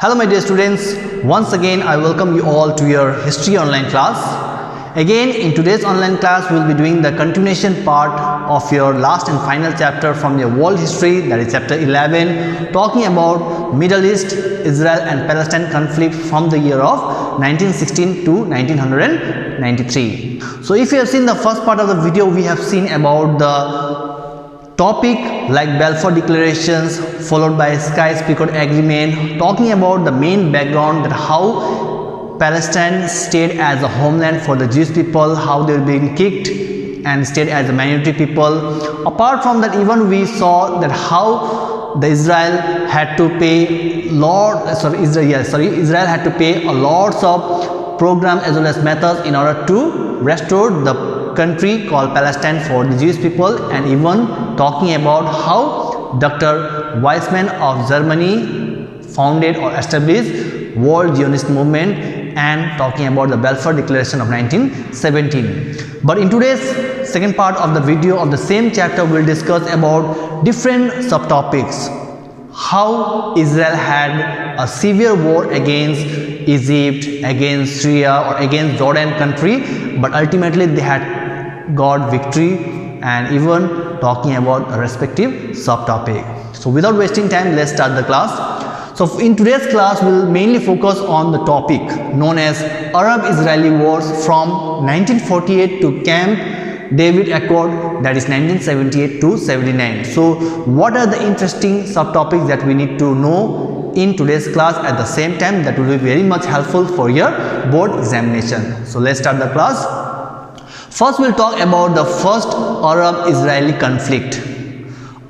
Hello my dear students, once again I welcome you all to your history online class. Again in today's online class we will be doing the continuation part of your last and final chapter from your world history, that is chapter 11, talking about Middle East, Israel and Palestine conflict from the year of 1916 to 1993. So if you have seen the first part of the video, we have seen about the topic like Balfour Declarations followed by Sykes-Picot Agreement, talking about the main background that how Palestine stayed as a homeland for the Jewish people, how they were being kicked and stayed as a minority people. Apart from that, even we saw that how the Israel had to pay Israel had to pay a lots of programs as well as methods in order to restore the country called Palestine for the Jewish people, and even talking about how Dr. Weizmann of Germany founded or established World Zionist Movement, and talking about the Balfour Declaration of 1917. But in today's second part of the video of the same chapter, we will discuss about different subtopics. How Israel had a severe war against Egypt, against Syria or against Jordan country, but ultimately they had got victory, and even talking about a respective subtopic. So without wasting time, let's start the class. So in today's class, we will mainly focus on the topic known as Arab-Israeli wars from 1948 to Camp David Accord, that is 1978 to 79. So what are the interesting subtopics that we need to know in today's class at the same time that will be very much helpful for your board examination. So let's start the class. First we will talk about the first Arab-Israeli conflict.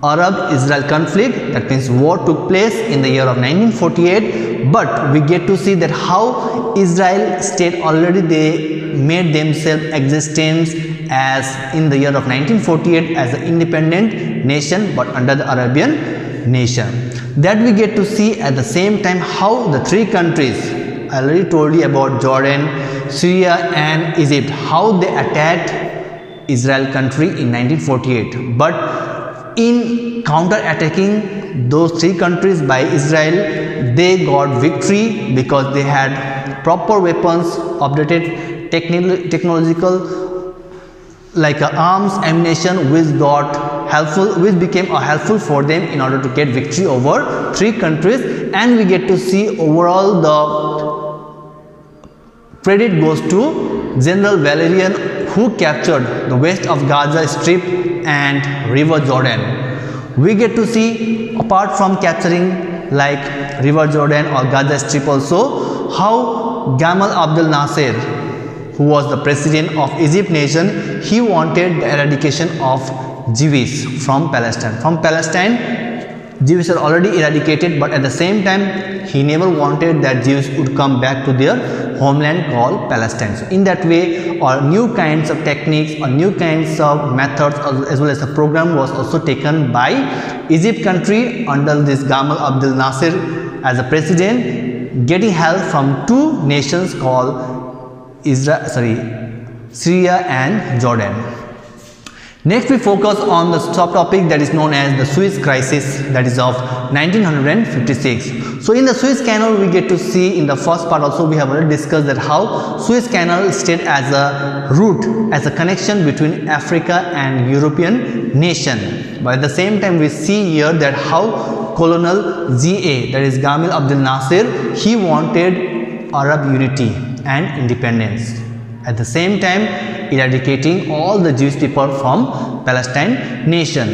Arab-Israel conflict, that means war took place in the year of 1948, but we get to see that how Israel state already they made themselves existence as in the year of 1948 as an independent nation but under the Arabian nation. That we get to see at the same time how the three countries, I already told you about Jordan, Syria and Egypt, how they attacked Israel country in 1948, but in counter-attacking those three countries by Israel, they got victory because they had proper weapons, updated technological like arms, ammunition, which got helpful, which became helpful for them in order to get victory over three countries. And we get to see overall the credit goes to General Valerian, who captured the west of Gaza Strip and River Jordan. We get to see, apart from capturing like River Jordan or Gaza Strip also, how Gamal Abdel Nasser, who was the president of Egypt nation, he wanted the eradication of Jews from Palestine. From Palestine, Jews are already eradicated, but at the same time, he never wanted that Jews would come back to their homeland called Palestine. So in that way, or new kinds of techniques or new kinds of methods as well as a program was also taken by Egypt country under this Gamal Abdel Nasser as a president, getting help from two nations called Syria and Jordan. Next we focus on the subtopic that is known as the Suez Crisis, that is of 1956. So in the Suez Canal we get to see in the first part also we have already discussed that how Suez Canal stayed as a route, as a connection between Africa and European nation. But at the same time we see here that how Colonel GA, that is Gamal Abdel Nasser, he wanted Arab unity and independence. At the same time eradicating all the Jewish people from Palestine nation,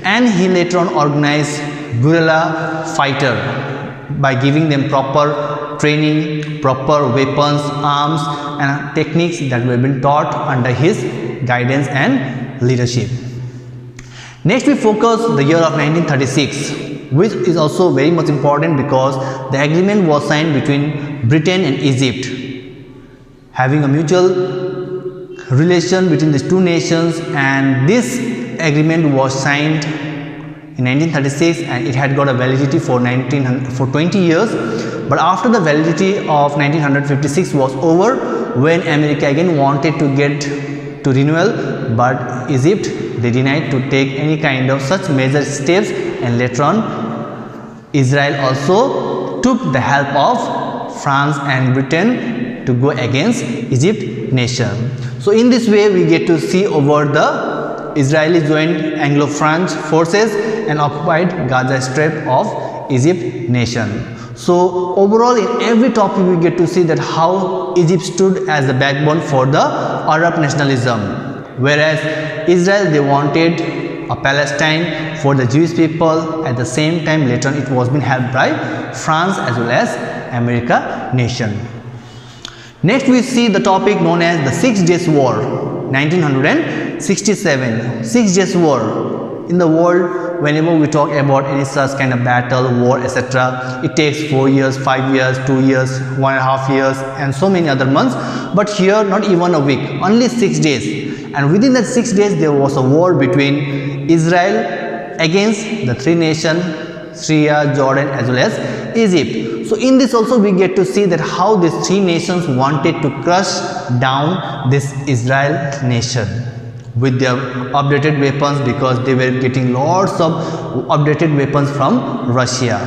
and he later on organized guerrilla fighter by giving them proper training, proper weapons, arms and techniques that were been taught under his guidance and leadership. Next we focus the year of 1936, which is also very much important because the agreement was signed between Britain and Egypt, having a mutual relation between these two nations, and this agreement was signed in 1936 and it had got a validity for 20 years. But after the validity of 1956 was over, when America again wanted to get to renewal, but Egypt, they denied to take any kind of such major steps, and later on Israel also took the help of France and Britain to go against Egypt nation. So in this way we get to see over the Israeli joined Anglo-French forces and occupied Gaza Strip of Egypt nation. So overall in every topic we get to see that how Egypt stood as the backbone for the Arab nationalism, whereas Israel, they wanted a Palestine for the Jewish people. At the same time later on it was being helped by France as well as America nation. Next we see the topic known as the 6 Days War 1967. 6 Days War. In the world, whenever we talk about any such kind of battle, war, etc., it takes 4 years, 5 years, 2 years, 1.5 years and so many other months. But here not even a week, only 6 days. And within that 6 days there was a war between Israel against the three nations, Syria, Jordan as well as Egypt. So in this also we get to see that how these three nations wanted to crush down this Israel nation with their updated weapons, because they were getting lots of updated weapons from Russia.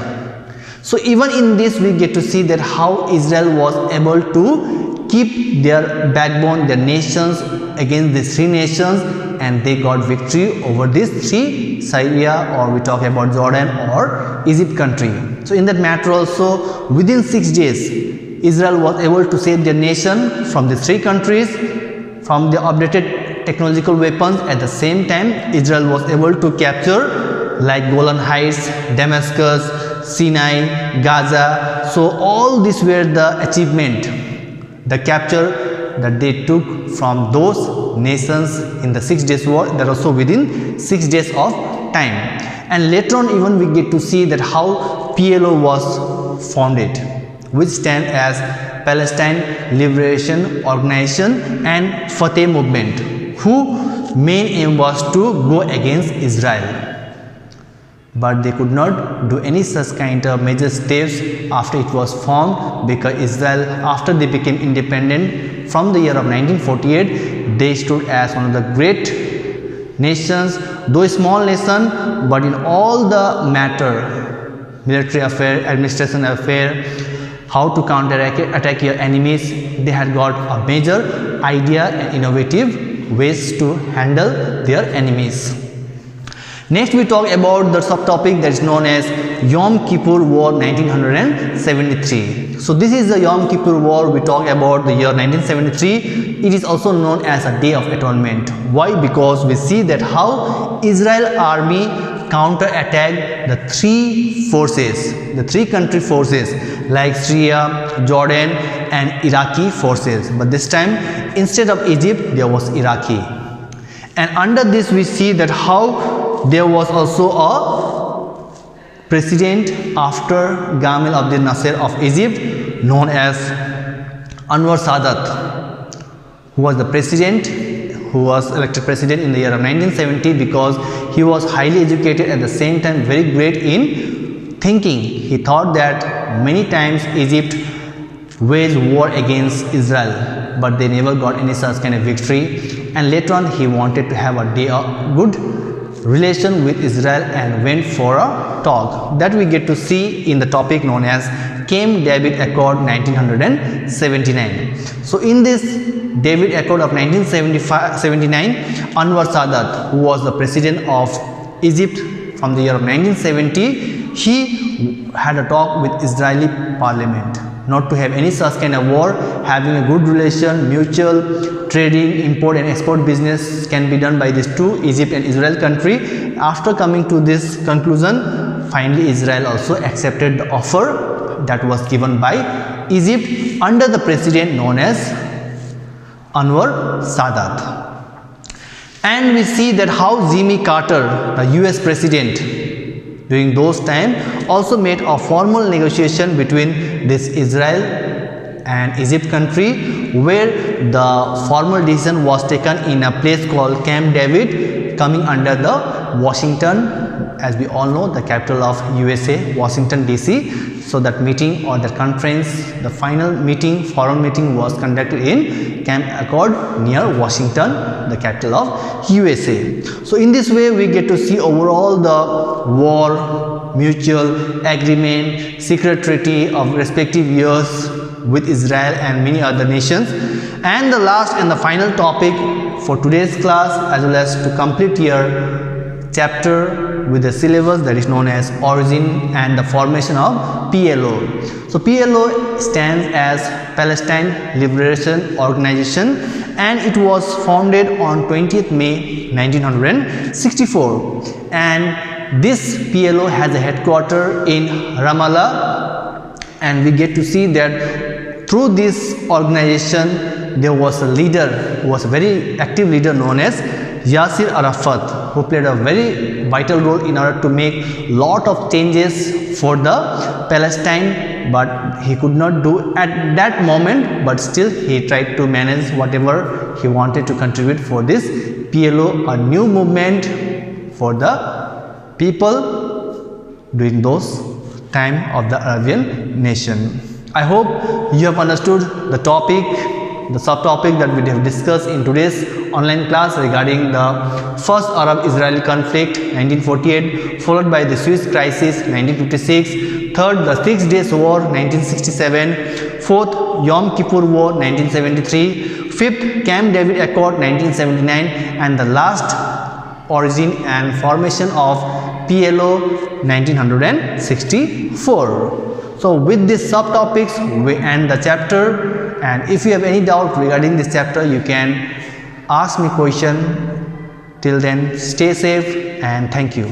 So even in this we get to see that how Israel was able to keep their backbone, their nations against these three nations, and they got victory over these three, Syria, or we talk about Jordan or Egypt country. So in that matter also within 6 days Israel was able to save their nation from the three countries, from the updated technological weapons. At the same time Israel was able to capture like Golan Heights, Damascus, Sinai, Gaza. So all these were the achievement, the capture that they took from those nations in the 6 days war, that also within 6 days of time. And later on even we get to see that how PLO was founded, which stand as Palestine Liberation Organization and Fateh movement, whose main aim was to go against Israel. But they could not do any such kind of major steps after it was formed, because Israel, after they became independent from the year of 1948, they stood as one of the great nations, though a small nation, but in all the matter, military affair, administration affair, how to counter-attack your enemies, they had got a major idea and innovative ways to handle their enemies. Next we talk about the subtopic that is known as Yom Kippur War 1973. So this is the Yom Kippur War. We talk about the year 1973. It is also known as a Day of Atonement. Why? Because we see that how Israel army counter-attacked the three forces, the three country forces like Syria, Jordan and Iraqi forces. But this time instead of Egypt there was Iraqi. And under this we see that how there was also a president after Gamal Abdel Nasser of Egypt known as Anwar Sadat, who was the president, who was elected president in the year of 1970, because he was highly educated, at the same time very great in thinking. He thought that many times Egypt waged war against Israel, but they never got any such kind of victory, and later on he wanted to have a good relation with Israel and went for a talk. That we get to see in the topic known as Camp David Accord 1979. So in this David Accord of 1979, Anwar Sadat, who was the president of Egypt from the year of 1970, he had a talk with Israeli parliament not to have any such kind of war, having a good relation, mutual trading, import and export business can be done by these two, Egypt and Israel country. After coming to this conclusion, finally Israel also accepted the offer that was given by Egypt under the president known as Anwar Sadat. And we see that how Jimmy Carter, the US president, during those time also made a formal negotiation between this Israel and Egypt country, where the formal decision was taken in a place called Camp David, coming under the Washington, as we all know, the capital of USA, Washington DC. So that meeting or the conference, the final meeting, forum meeting was conducted in Camp Accord near Washington, the capital of USA. So in this way we get to see overall the war, mutual agreement, secret treaty of respective years with Israel and many other nations. And the last and the final topic for today's class, as well as to complete your chapter with the syllabus, that is known as origin and the formation of PLO. So PLO stands as Palestine Liberation Organization, and it was founded on 20th May 1964, and this PLO has a headquarter in Ramallah, and we get to see that through this organization there was a leader who was a very active leader known as Yasser Arafat, who played a very vital role in order to make lot of changes for the Palestine, but he could not do at that moment, but still he tried to manage whatever he wanted to contribute for this PLO, a new movement for the people during those time of the Arabian nation. I hope you have understood the topic, the subtopic that we have discussed in today's online class regarding the first Arab-Israeli conflict 1948, followed by the Suez crisis 1956, third the Six Days War 1967, fourth Yom Kippur War 1973, fifth Camp David Accord 1979, and the last origin and formation of PLO 1964. So with these subtopics we end the chapter, and if you have any doubt regarding this chapter you can ask me question. Till then, stay safe and thank you.